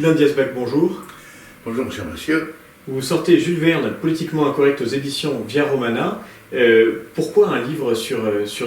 Guylain Diasbach, bonjour. Bonjour, cher monsieur. Vous sortez Jules Verne, politiquement incorrect aux éditions Via Romana. Pourquoi un livre sur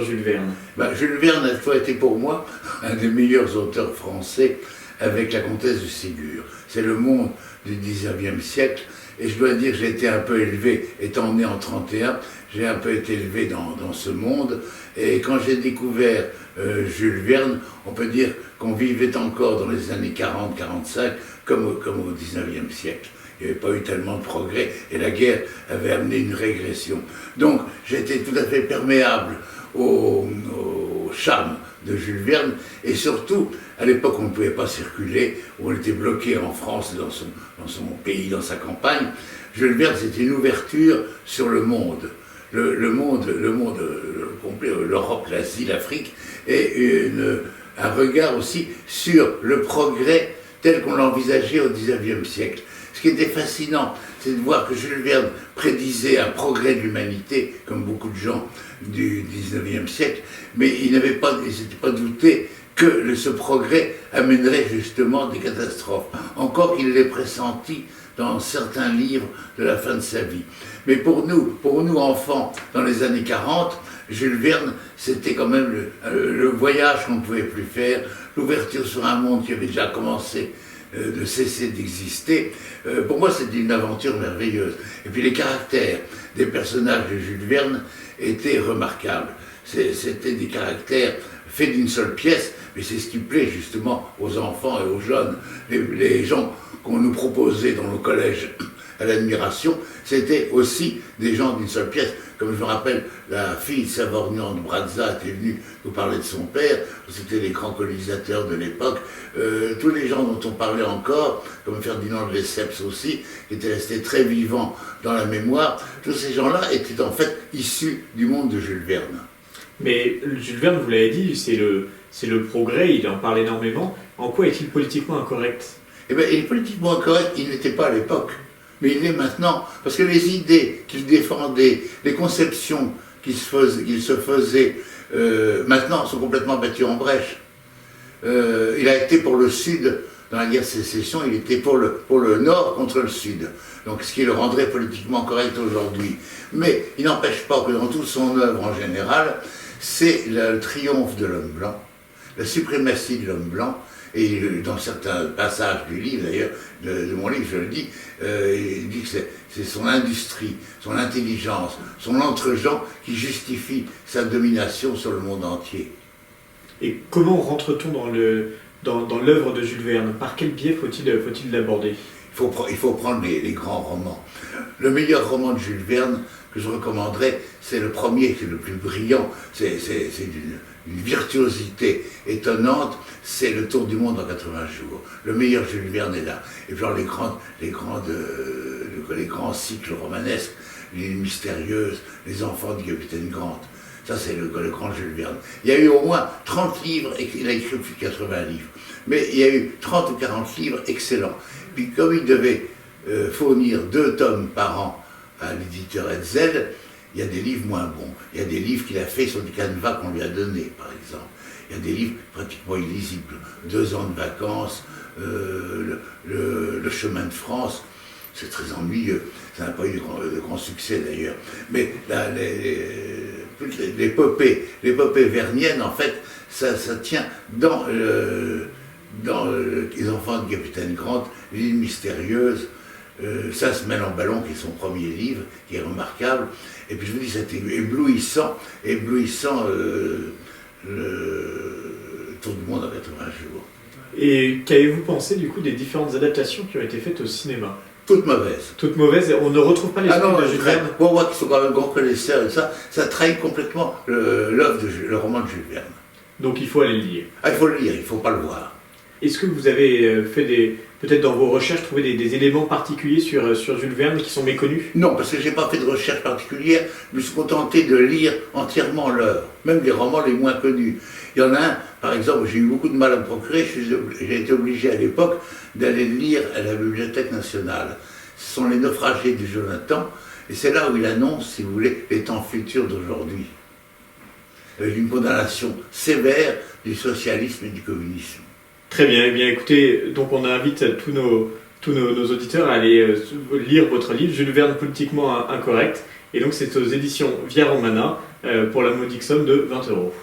Jules Verne? Jules Verne a toujours été pour moi un des meilleurs auteurs français avec la comtesse de Ségur. C'est le monde du 19e siècle. Et je dois dire que j'ai été un peu élevé, étant né en 31, j'ai un peu été élevé dans ce monde. Et quand j'ai découvert Jules Verne, on peut dire qu'on vivait encore dans les années 40-45 comme au 19e siècle. Il n'y avait pas eu tellement de progrès et la guerre avait amené une régression. Donc j'étais tout à fait perméable au charme de Jules Verne et surtout, à l'époque on ne pouvait pas circuler, où on était bloqué en France, dans son pays, dans sa campagne. Jules Verne, c'était une ouverture sur le monde. Le monde complet, l'Europe, l'Asie, l'Afrique, et un regard aussi sur le progrès tel qu'on l'envisageait au XIXe siècle. Ce qui était fascinant, c'est de voir que Jules Verne prédisait un progrès de l'humanité, comme beaucoup de gens du XIXe siècle, mais il ne s'était pas douté que ce progrès amènerait justement des catastrophes. Encore qu'il l'ait pressenti dans certains livres de la fin de sa vie. Mais pour nous enfants, dans les années 40, Jules Verne, c'était quand même le voyage qu'on ne pouvait plus faire, l'ouverture sur un monde qui avait déjà commencé de cesser d'exister. Pour moi, c'était une aventure merveilleuse. Et puis les caractères des personnages de Jules Verne étaient remarquables. C'était des caractères faits d'une seule pièce, mais c'est ce qui plaît justement aux enfants et aux jeunes. Les gens qu'on nous proposait dans nos collèges à l'admiration, c'était aussi des gens d'une seule pièce. Comme je me rappelle, la fille de Savorgnan de Brazza était venue nous parler de son père, c'était les grands colonisateurs de l'époque. Tous les gens dont on parlait encore, comme Ferdinand de Lesseps aussi, qui étaient restés très vivants dans la mémoire, tous ces gens-là étaient en fait issus du monde de Jules Verne. Mais Jules Verne, vous l'avez dit, c'est le progrès, il en parle énormément. En quoi est-il politiquement incorrect? Eh bien, il est politiquement incorrect, il n'était pas à l'époque. Mais il est maintenant, parce que les idées qu'il défendait, les conceptions qu'il se faisait, maintenant sont complètement battues en brèche. Il a été pour le Sud, dans la guerre de sécession, il était pour le Nord contre le Sud. Donc ce qui le rendrait politiquement correct aujourd'hui. Mais il n'empêche pas que dans toute son œuvre en général, c'est le triomphe de l'homme blanc, la suprématie de l'homme blanc. Et dans certains passages du livre, d'ailleurs, de mon livre, je le dis, il dit que c'est son industrie, son intelligence, son entre-gens qui justifie sa domination sur le monde entier. Et comment rentre-t-on dans l'œuvre de Jules Verne? Par quel biais faut-il l'aborder? Il faut prendre les grands romans. Le meilleur roman de Jules Verne que je recommanderais, c'est le premier, c'est le plus brillant, c'est d'une virtuosité étonnante, c'est Le Tour du monde en 80 jours. Le meilleur Jules Verne est là. Et puis les grands cycles romanesques, L'île mystérieuse, Les enfants du capitaine Grant. Ça, c'est le grand Jules Verne. Il y a eu au moins 30 livres, et il a écrit plus de 80 livres. Mais il y a eu 30 ou 40 livres excellents. Puis comme il devait fournir 2 tomes par an à l'éditeur Hetzel, il y a des livres moins bons. Il y a des livres qu'il a fait sur du canevas qu'on lui a donné, par exemple. Il y a des livres pratiquement illisibles. 2 ans de vacances, le chemin de France, c'est très ennuyeux. Ça n'a pas eu de grand succès d'ailleurs. Mais l'épopée vernienne, en fait, ça tient dans Les enfants du capitaine Grant, L'île mystérieuse, ça se mêle en ballon, qui est son premier livre, qui est remarquable. Et puis je vous dis, c'était éblouissant le Tour du monde en 80 jours. Et qu'avez-vous pensé du coup des différentes adaptations qui ont été faites au cinéma? Toutes mauvaises. Toutes mauvaises, on ne retrouve pas l'esprit de Jules Verne. Pour moi, qui sont quand même grands connaisseurs, et ça trahit complètement le roman de Jules Verne. Donc il faut aller le lire. Ah, il faut le lire, il ne faut pas le voir. Est-ce que vous avez fait peut-être dans vos recherches, trouvé des éléments particuliers sur Jules Verne qui sont méconnus? Non, parce que je n'ai pas fait de recherche particulière, je me suis contenté de lire entièrement l'œuvre, même les romans les moins connus. Il y en a un, par exemple, j'ai eu beaucoup de mal à me procurer, j'ai été obligé à l'époque d'aller le lire à la Bibliothèque nationale. Ce sont Les naufragés du Jonathan, et c'est là où il annonce, si vous voulez, les temps futurs d'aujourd'hui. Avec une condamnation sévère du socialisme et du communisme. Très bien, eh bien écoutez, donc on invite tous nos auditeurs à aller lire votre livre, Jules Verne politiquement incorrect. Et donc c'est aux éditions Via Romana pour la modique somme de 20 euros.